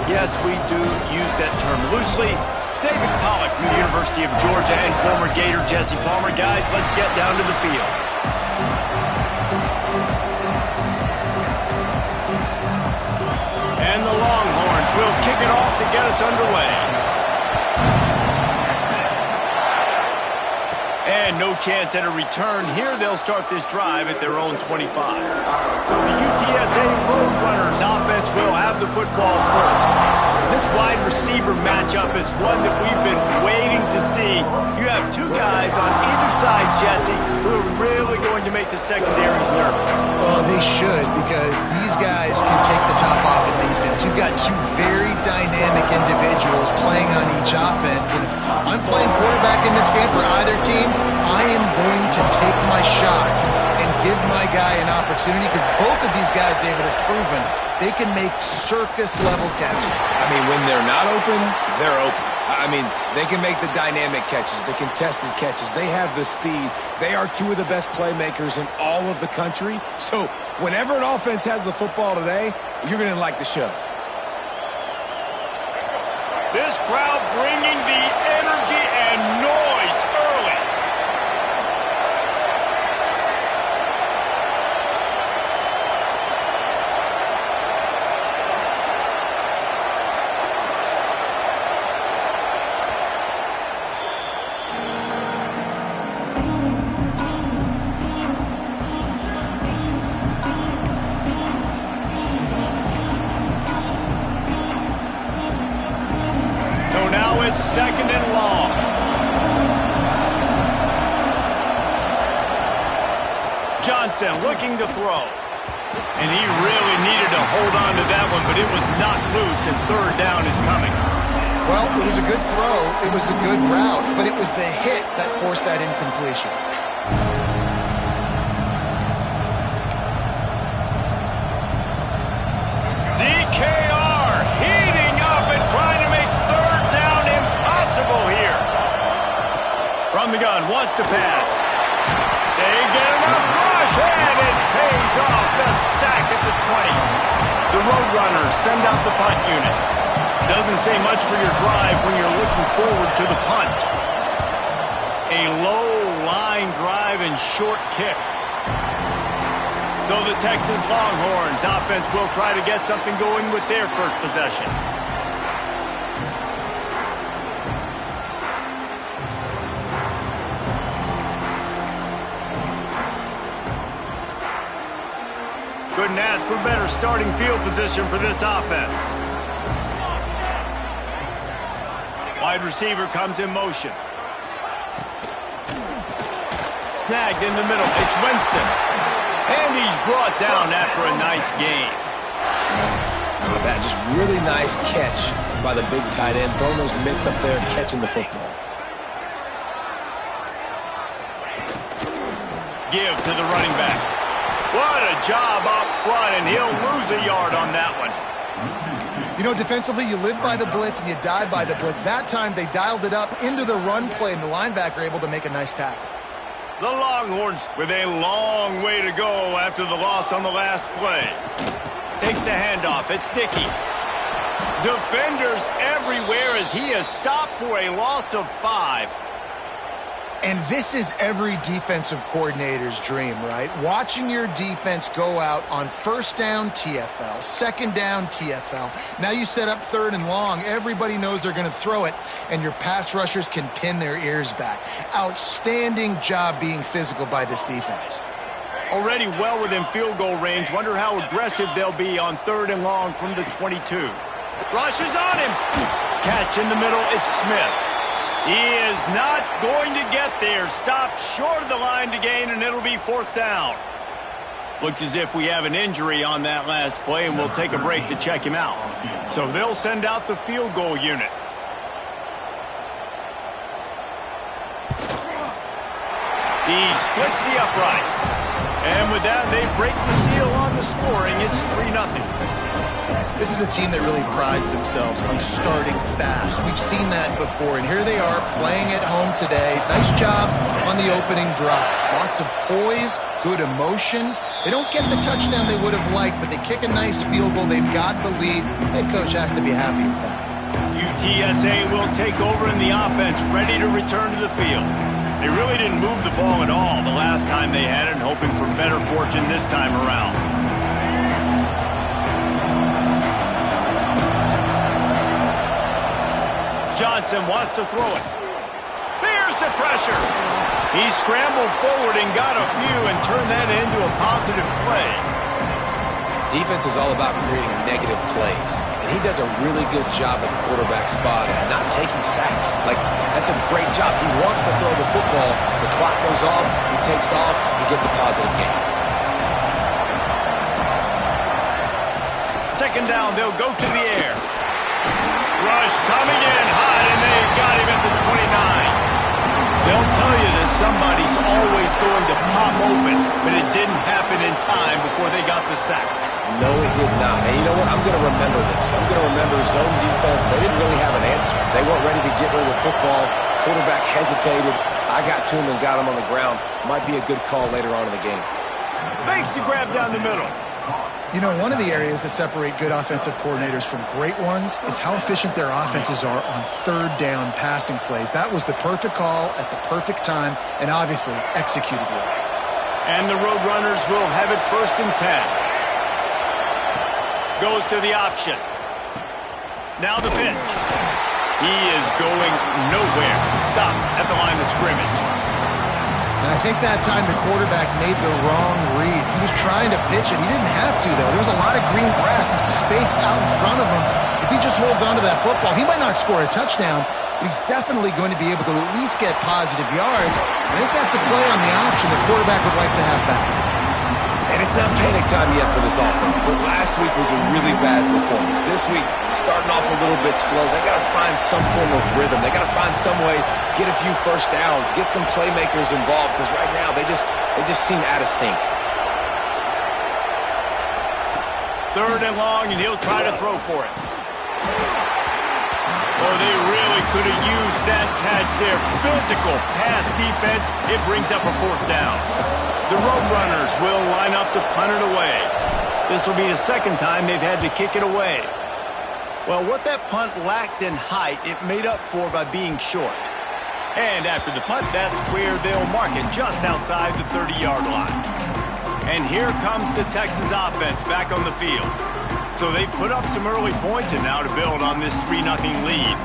Yes, we do use that term loosely. David Pollack from the University of Georgia and former Gator Jesse Palmer. Guys, let's get down to the field. And the Longhorns will kick it off to get us underway. And no chance at a return here. They'll start this drive at their own 25. So the UTSA Roadrunners offense will have the football first. This wide receiver matchup is one that we've been waiting to see. You have two guys on either side, Jesse, who are really going to make the secondaries nervous. Well, they should, because these guys can take the top off of defense. You've got two very dynamic individuals playing on each offense, and if I'm playing quarterback in this game for either team, I am going to take my shots and give my guy an opportunity, because both of these guys, David, have proven they can make circus-level catches. I mean, when they're not open, they're open. I mean, they can make the dynamic catches, the contested catches. They have the speed. They are two of the best playmakers in all of the country. So whenever an offense has the football today, you're going to like the show. This crowd bringing the energy and noise early. Second and long. Johnson looking to throw. And he really needed to hold on to that one, but it was not loose, and third down is coming. Well, it was a good throw. It was a good route, but it was the hit that forced that incompletion. DKR heating up and trying to make third down impossible here. From the gun, wants to pass. They get enough rush, and it pays off. The sack at the 20. The Roadrunners send out the punt unit. Doesn't say much for your drive when you're looking forward to the punt. A low line drive and short kick. So the Texas Longhorns offense will try to get something going with their first possession. Couldn't ask for better starting field position for this offense. Wide receiver comes in motion. Snagged in the middle. It's Winston. And he's brought down after a nice gain. How about that? Just really nice catch by the big tight end. Throwing those mitts up there and catching the football. Give to the running back. What a job up front, and he'll lose a yard on that one. You know, defensively, you live by the blitz and you die by the blitz. That time, they dialed it up into the run play, and the linebacker able to make a nice tackle. The Longhorns with a long way to go after the loss on the last play. Takes the handoff. It's Dickey. Defenders everywhere as he is stopped for a loss of 5. And this is every defensive coordinator's dream, right? Watching your defense go out on first down, TFL, second down, TFL. Now you set up third and long. Everybody knows they're going to throw it, and your pass rushers can pin their ears back. Outstanding job being physical by this defense. Already well within field goal range. Wonder how aggressive they'll be on third and long from the 22. Rushes on him. Catch in the middle. It's Smith. He is not going to get there. Stopped short of the line to gain, and it'll be fourth down. Looks as if we have an injury on that last play, and we'll take a break to check him out. So they'll send out the field goal unit. He splits the uprights. And with that, they break the seal on the scoring. It's 3-0. This is a team that really prides themselves on starting fast. We've seen that before, and here they are playing at home today. Nice job on the opening drive. Lots of poise, good emotion. They don't get the touchdown they would have liked, but they kick a nice field goal. They've got the lead. Head coach has to be happy with that. UTSA will take over in the offense, ready to return to the field. They really didn't move the ball at all the last time they had it, hoping for better fortune this time around. Johnson wants to throw it. There's the pressure. He scrambled forward and got a few and turned that into a positive play. Defense is all about creating negative plays, and he does a really good job at the quarterback spot of not taking sacks. Like, that's a great job. He wants to throw the football. The clock goes off. He takes off. He gets a positive gain. Second down, they'll go to the air. Rush coming in hot, and they've got him at the 29. They'll tell you that somebody's always going to pop open, but it didn't happen in time before they got the sack. No, it did not. And you know what? I'm going to remember this. I'm going to remember zone defense. They didn't really have an answer. They weren't ready to get rid of the football. Quarterback hesitated. I got to him and got him on the ground. Might be a good call later on in the game. Makes the grab down the middle. You know, one of the areas that separate good offensive coordinators from great ones is how efficient their offenses are on third down passing plays. That was the perfect call at the perfect time and obviously executed well. And the Roadrunners will have it 1st and 10. Goes to the option. Now the pitch. He is going nowhere. Stop at the line of scrimmage. And I think that time the quarterback made the wrong read. He was trying to pitch it. He didn't have to, though. There was a lot of green grass and space out in front of him. If he just holds onto that football, he might not score a touchdown, but he's definitely going to be able to at least get positive yards. I think that's a play on the option the quarterback would like to have back. And it's not panic time yet for this offense, but last week was a really bad performance. This week, starting off a little bit slow. They got to find some form of rhythm. They got to find some way, get a few first downs, get some playmakers involved, because right now they just seem out of sync. 3rd and long, and he'll try to throw for it. Oh, they really could have used that catch there. Physical pass defense. It brings up a 4th down. The Roadrunners will line up to punt it away. This will be the second time they've had to kick it away. Well, what that punt lacked in height, it made up for by being short. And after the punt, that's where they'll mark it, just outside the 30-yard line. And here comes the Texas offense back on the field. So they've put up some early points and now to build on this 3-0 lead.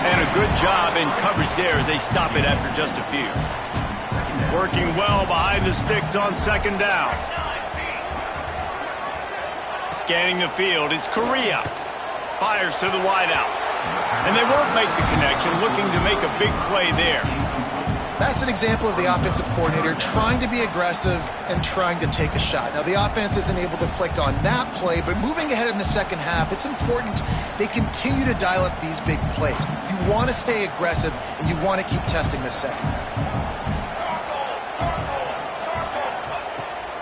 And a good job in coverage there as they stop it after just a few. Working well behind the sticks on 2nd down. Scanning the field, it's Correa. Fires to the wideout. And they won't make the connection, looking to make a big play there. That's an example of the offensive coordinator trying to be aggressive and trying to take a shot. Now, the offense isn't able to click on that play, but moving ahead in the second half, it's important they continue to dial up these big plays. You want to stay aggressive, and you want to keep testing this second half.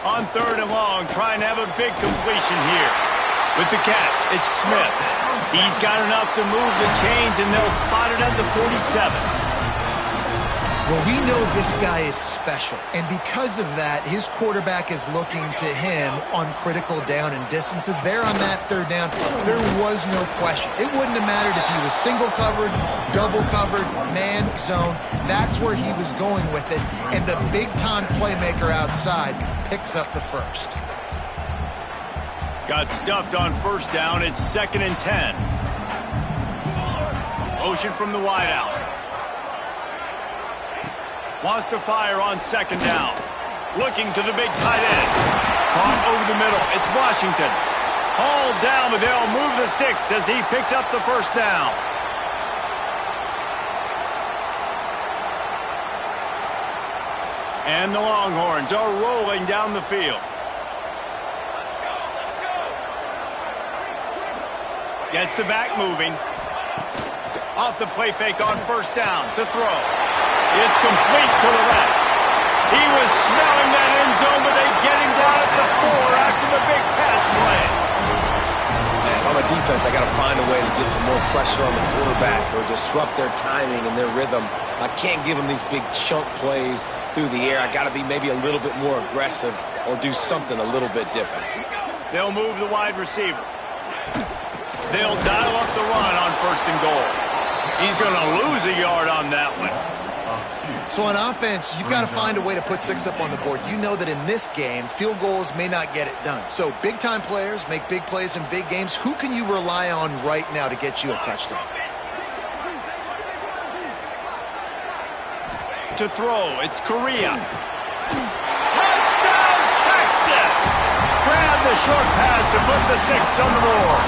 On 3rd and long, trying to have a big completion here. With the catch, it's Smith. He's got enough to move the chains, and they'll spot it at the 47. Well, we know this guy is special, and because of that, his quarterback is looking to him on critical down and distances. There on that 3rd down, there was no question. It wouldn't have mattered if he was single covered, double covered, man, zone. That's where he was going with it, and the big-time playmaker outside picks up the first. Got stuffed on 1st down. It's 2nd and 10. Motion from the wideout. Wants to fire on 2nd down. Looking to the big tight end. Caught over the middle. It's Washington. Hauled down, but they'll move the sticks as he picks up the 1st down. And the Longhorns are rolling down the field. Gets the back moving. Off the play fake on first down to throw. It's complete to the left. He was smelling that end zone, but they get him down at the 4 after the big pass play. Man, if I'm a defense, I got to find a way to get some more pressure on the quarterback or disrupt their timing and their rhythm. I can't give them these big chunk plays through the air. I got to be maybe a little bit more aggressive or do something a little bit different. They'll move the wide receiver. They'll dial up the run on first and goal. He's going to lose a yard on that one. So on offense, you've got to find a way to put 6 up on the board. You know that in this game, field goals may not get it done. So big-time players make big plays in big games. Who can you rely on right now to get you a touchdown? To throw, it's Correa. Touchdown, Texas! Grab the short pass to put the 6 on the board.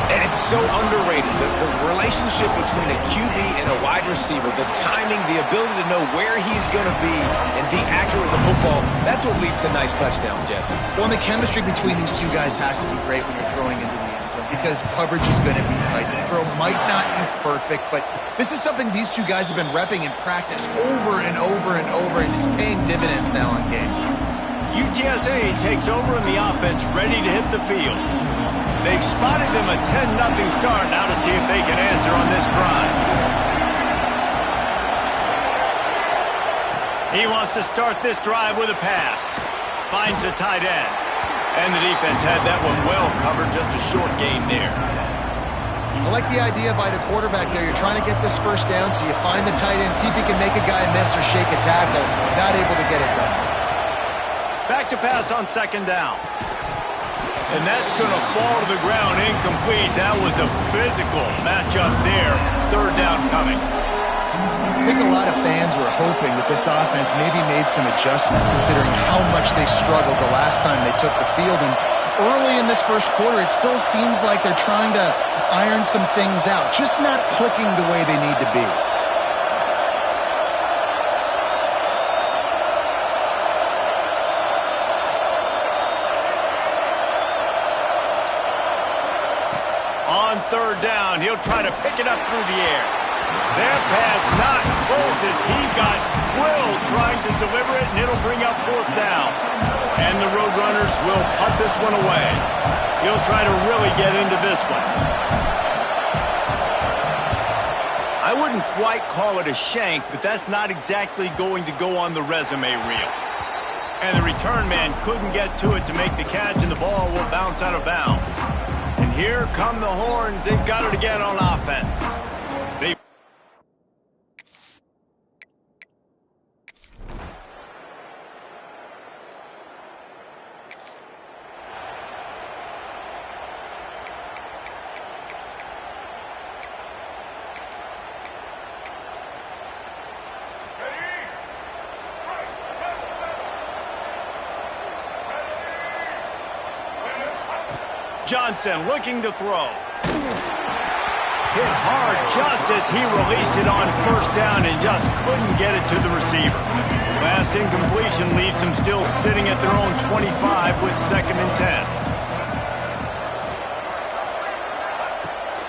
And it's so underrated. The relationship between a QB and a wide receiver, the timing, the ability to know where he's going to be and be accurate with the football, that's what leads to nice touchdowns, Jesse. Well, and the chemistry between these two guys has to be great when you're throwing into the end zone because coverage is going to be tight. The throw might not be perfect, but this is something these two guys have been repping in practice over and over and over, and it's paying dividends now on game. UTSA takes over in the offense, ready to hit the field. They've spotted them a 10-0 start. Now to see if they can answer on this drive. He wants to start this drive with a pass. Finds the tight end. And the defense had that one well covered. Just a short gain there. I like the idea by the quarterback there. You're trying to get this first down, so you find the tight end, see if he can make a guy miss or shake a tackle. Not able to get it done. Back to pass on second down. And that's going to fall to the ground incomplete. That was a physical matchup there. Third down coming. I think a lot of fans were hoping that this offense maybe made some adjustments considering how much they struggled the last time they took the field. And early in this first quarter, it still seems like they're trying to iron some things out, just not clicking the way they need to be. On third down, he'll try to pick it up through the air. That pass not close as he got drilled trying to deliver it, and it'll bring up fourth down. And the Roadrunners will punt this one away. He'll try to really get into this one. I wouldn't quite call it a shank, but that's not exactly going to go on the resume reel. And the return man couldn't get to it to make the catch, and the ball will bounce out of bounds. And here come the horns. They've got it again on offense. Johnson looking to throw. Hit hard just as he released it on first down and just couldn't get it to the receiver. Last incompletion leaves them still sitting at their own 25 with 2nd and 10.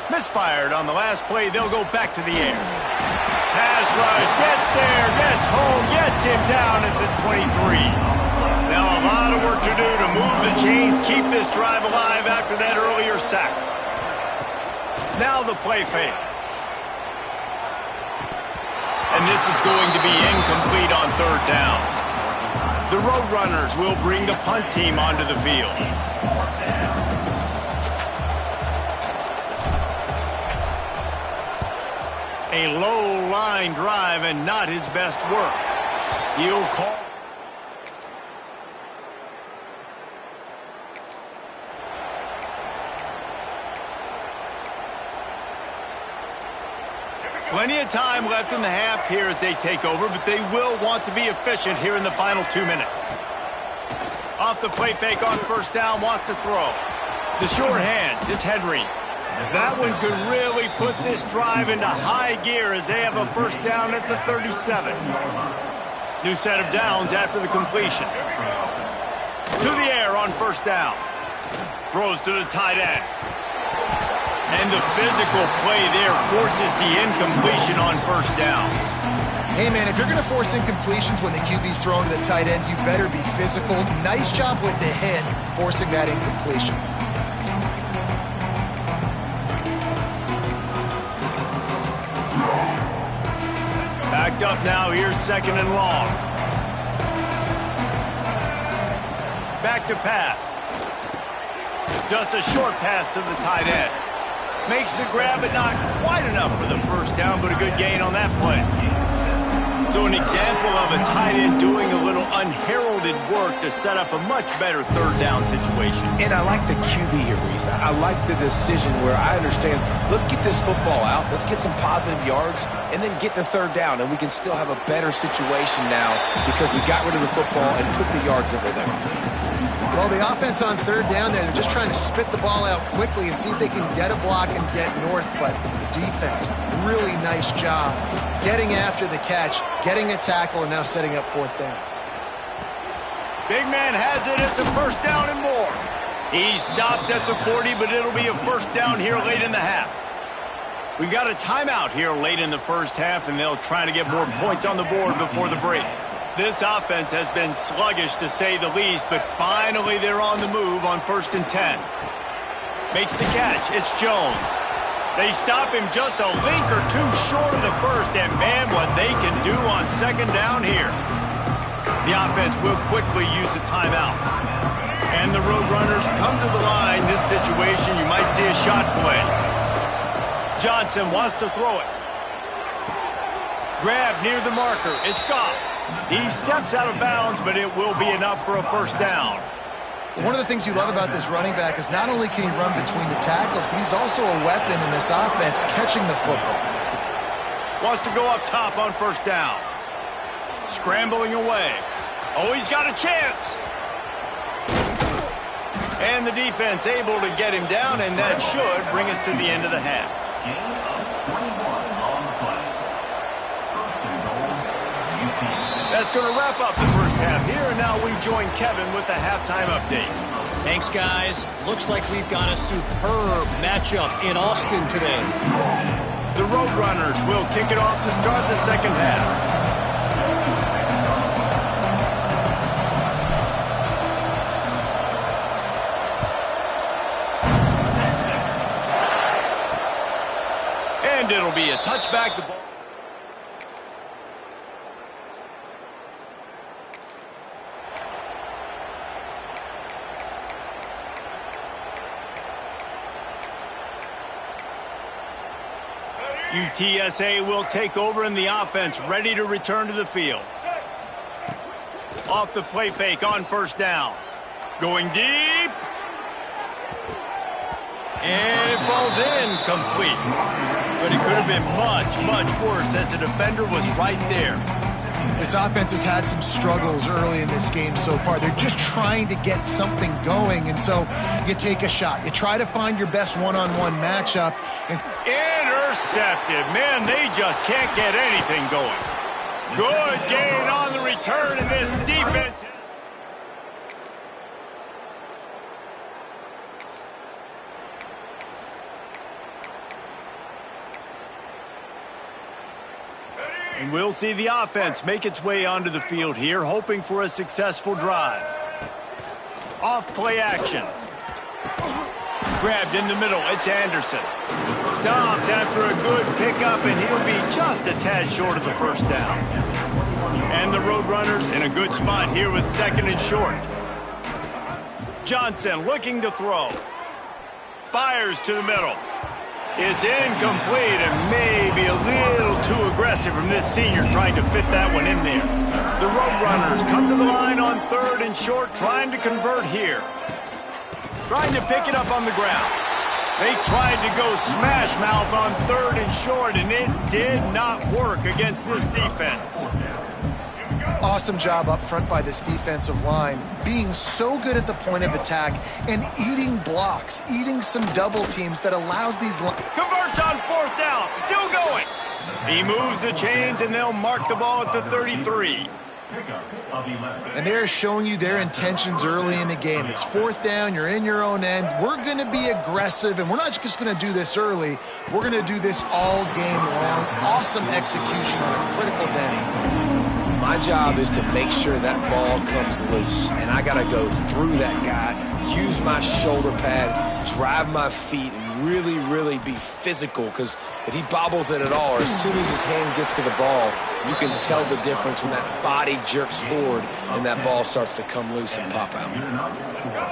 Misfired on the last play. They'll go back to the air. Pass rush, gets there, gets home, gets him down at the 23. Now a lot of work to do to move the chains, keep this drive alive after that earlier sack. Now the play fake. And this is going to be incomplete on third down. The Roadrunners will bring the punt team onto the field. A low line drive and not his best work. He'll call. Plenty of time left in the half here as they take over, but they will want to be efficient here in the final 2 minutes. Off the play fake on first down, wants to throw. The short hands, it's Henry. That one could really put this drive into high gear as they have a first down at the 37. New set of downs after the completion. To the air on first down. Throws to the tight end. And the physical play there forces the incompletion on first down. Hey, man, if you're going to force incompletions when the QB's throwing to the tight end, you better be physical. Nice job with the hit, forcing that incompletion. Backed up now, here's 2nd and long. Back to pass. Just a short pass to the tight end. Makes the grab, but not quite enough for the first down, but a good gain on that play. So an example of a tight end doing a little unheralded work to set up a much better 3rd down situation. And I like the QB here, Reese. I like the decision where I understand, let's get this football out, let's get some positive yards, and then get to 3rd down, and we can still have a better situation now because we got rid of the football and took the yards that were there. Well, the offense on 3rd down there, they're just trying to spit the ball out quickly and see if they can get a block and get north, but the defense, really nice job getting after the catch, getting a tackle, and now setting up 4th down. Big man has it. It's a first down and more. He stopped at the 40, but it'll be a first down here late in the half. We've got a timeout here late in the first half, and they'll try to get more points on the board before the break. This offense has been sluggish, to say the least, but finally they're on the move on 1st and 10. Makes the catch. It's Jones. They stop him just a link or two short of the first, and man, what they can do on 2nd down here. The offense will quickly use a timeout. And the Roadrunners come to the line. This situation, you might see a shot play. Johnson wants to throw it. Grab near the marker. It's Goff. He steps out of bounds, but it will be enough for a first down. One of the things you love about this running back is not only can he run between the tackles, but he's also a weapon in this offense, catching the football. Wants to go up top on first down. Scrambling away. Oh, he's got a chance. And the defense able to get him down, and that should bring us to the end of the half. That's going to wrap up the first half here, and now we join Kevin with the halftime update. Thanks, guys. Looks like we've got a superb matchup in Austin today. The Roadrunners will kick it off to start the second half. And it'll be a touchback. The ball. UTSA will take over in the offense, ready to return to the field. Off the play fake on first down. Going deep. And it falls in complete. But it could have been much, much worse as the defender was right there. This offense has had some struggles early in this game so far. They're just trying to get something going, and so you take a shot. You try to find your best one-on-one matchup. Intercepted. Man, they just can't get anything going. Good gain on the return, and this defense... And we'll see the offense make its way onto the field here, hoping for a successful drive. Off play action. Grabbed in the middle. It's Anderson. Stopped after a good pickup, and he'll be just a tad short of the first down. And the Roadrunners in a good spot here with 2nd and short. Johnson looking to throw. Fires to the middle. It's incomplete and maybe a little too aggressive from this senior trying to fit that one in there. The Roadrunners come to the line on 3rd and short, trying to convert here. Trying to pick it up on the ground. They tried to go smash mouth on 3rd and short, and it did not work against this defense. Awesome job up front by this defensive line, being so good at the point of attack and eating blocks, eating some double teams that allows these... Converts on 4th down, still going. He moves the chains, and they'll mark the ball at the 33. And they're showing you their intentions early in the game. It's 4th down, you're in your own end. We're going to be aggressive, and we're not just going to do this early. We're going to do this all game long. Awesome execution on a critical down. My job is to make sure that ball comes loose, and I got to go through that guy, use my shoulder pad, drive my feet, and really be physical, because if he bobbles it at all, or as soon as his hand gets to the ball, you can tell the difference when that body jerks forward and that ball starts to come loose and pop out.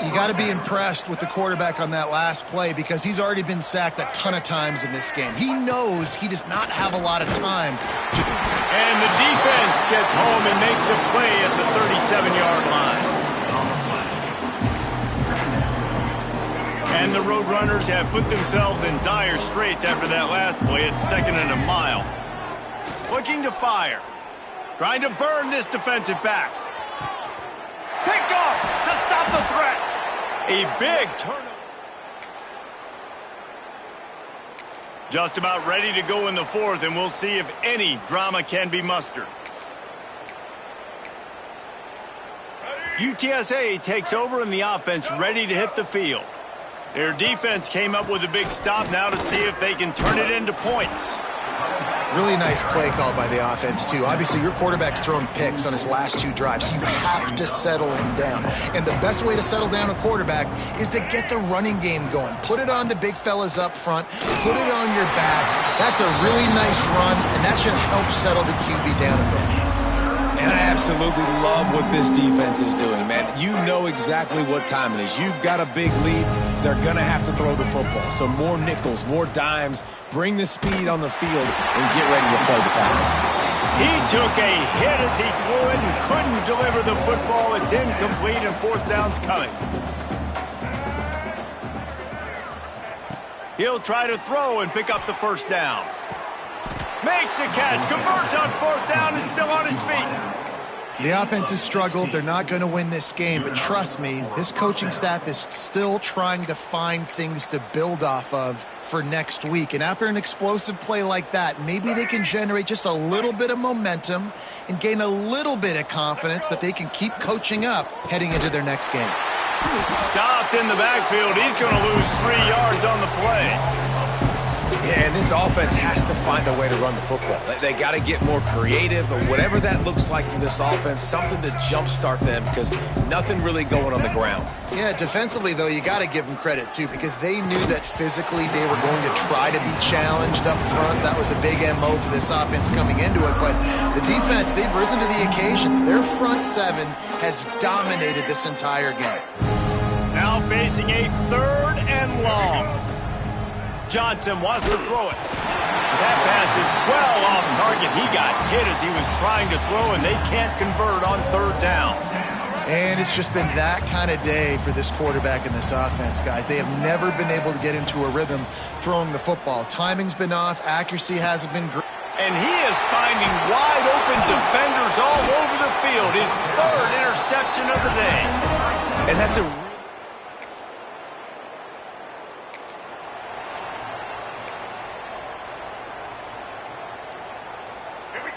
You got to be impressed with the quarterback on that last play, because he's already been sacked a ton of times in this game. He knows he does not have a lot of time. And the defense gets home and makes a play at the 37-yard line. And the Roadrunners have put themselves in dire straits after that last play. It's 2nd and a mile. Looking to fire. Trying to burn this defensive back. Picked off to stop the threat. A big turnover. Just about ready to go in the 4th, and we'll see if any drama can be mustered. UTSA takes over in the offense, ready to hit the field. Their defense came up with a big stop now to see if they can turn it into points. Really nice play call by the offense, too. Obviously, your quarterback's thrown picks on his last 2 drives, so you have to settle him down. And the best way to settle down a quarterback is to get the running game going. Put it on the big fellas up front. Put it on your backs. That's a really nice run, and that should help settle the QB down a bit. And I absolutely love what this defense is doing, man. You know exactly what time it is. You've got a big lead. They're going to have to throw the football. So more nickels, more dimes, bring the speed on the field, and get ready to play the pass. He took a hit as he threw it and couldn't deliver the football. It's incomplete, and 4th down's coming. He'll try to throw and pick up the 1st down. Makes a catch, converts on 4th down, is still on his feet. The offense has struggled. They're not going to win this game, but trust me, this coaching staff is still trying to find things to build off of for next week. And after an explosive play like that, maybe they can generate just a little bit of momentum and gain a little bit of confidence that they can keep coaching up heading into their next game. Stopped in the backfield. He's going to lose 3 yards on the play. Yeah, and this offense has to find a way to run the football. They got to get more creative, or whatever that looks like for this offense, something to jumpstart them, because nothing really going on the ground. Yeah, defensively, though, you got to give them credit, too, because they knew that physically they were going to try to be challenged up front. That was a big MO for this offense coming into it. But the defense, they've risen to the occasion. Their front 7 has dominated this entire game. Now facing a 3rd and long. Johnson wants to throw it. That pass is well off target. He got hit as he was trying to throw, and they can't convert on 3rd down. And it's just been that kind of day for this quarterback and this offense, guys. They have never been able to get into a rhythm throwing the football. Timing's been off. Accuracy hasn't been great. And he is finding wide open defenders all over the field. His 3rd interception of the day. And that's a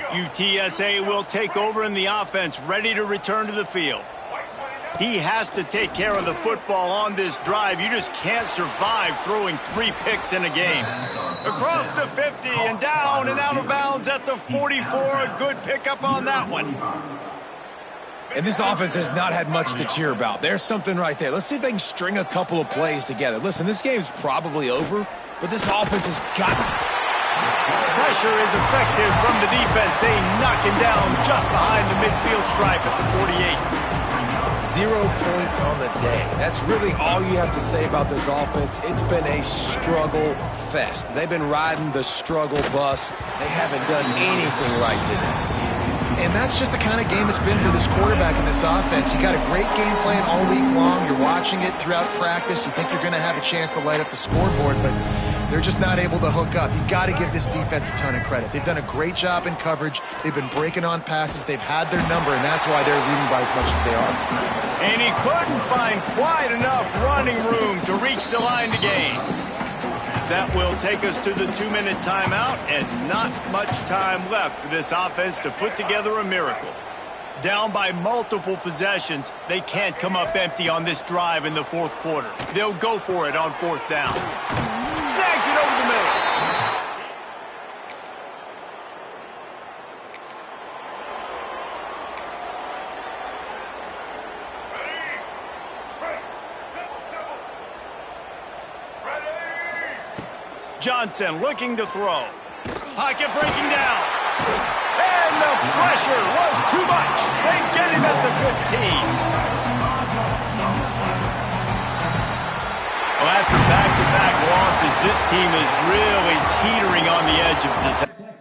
UTSA will take over in the offense, ready to return to the field. He has to take care of the football on this drive. You just can't survive throwing 3 picks in a game. Across the 50 and down and out of bounds at the 44. A good pickup on that one. And this offense has not had much to cheer about. There's something right there. Let's see if they can string a couple of plays together. Listen, this game's probably over, but this offense has got Pressure is effective from the defense. They knock him down just behind the midfield stripe at the 48. 0 points on the day. That's really all you have to say about this offense. It's been a struggle fest. They've been riding the struggle bus. They haven't done anything right today. And that's just the kind of game it's been for this quarterback and this offense. You got a great game plan all week long. You're watching it throughout practice. You think you're going to have a chance to light up the scoreboard, but they're just not able to hook up. You got to give this defense a ton of credit. They've done a great job in coverage. They've been breaking on passes. They've had their number, and that's why they're leading by as much as they are. And he couldn't find quite enough running room to reach the line to gain. That will take us to the 2-minute timeout, and not much time left for this offense to put together a miracle. Down by multiple possessions, they can't come up empty on this drive in the fourth quarter. They'll go for it on fourth down. Snags it over the middle. Johnson looking to throw. Pocket breaking down. And the pressure was too much. They get him at the 15. Well, after back-to-back losses, this team is really teetering on the edge of disaster.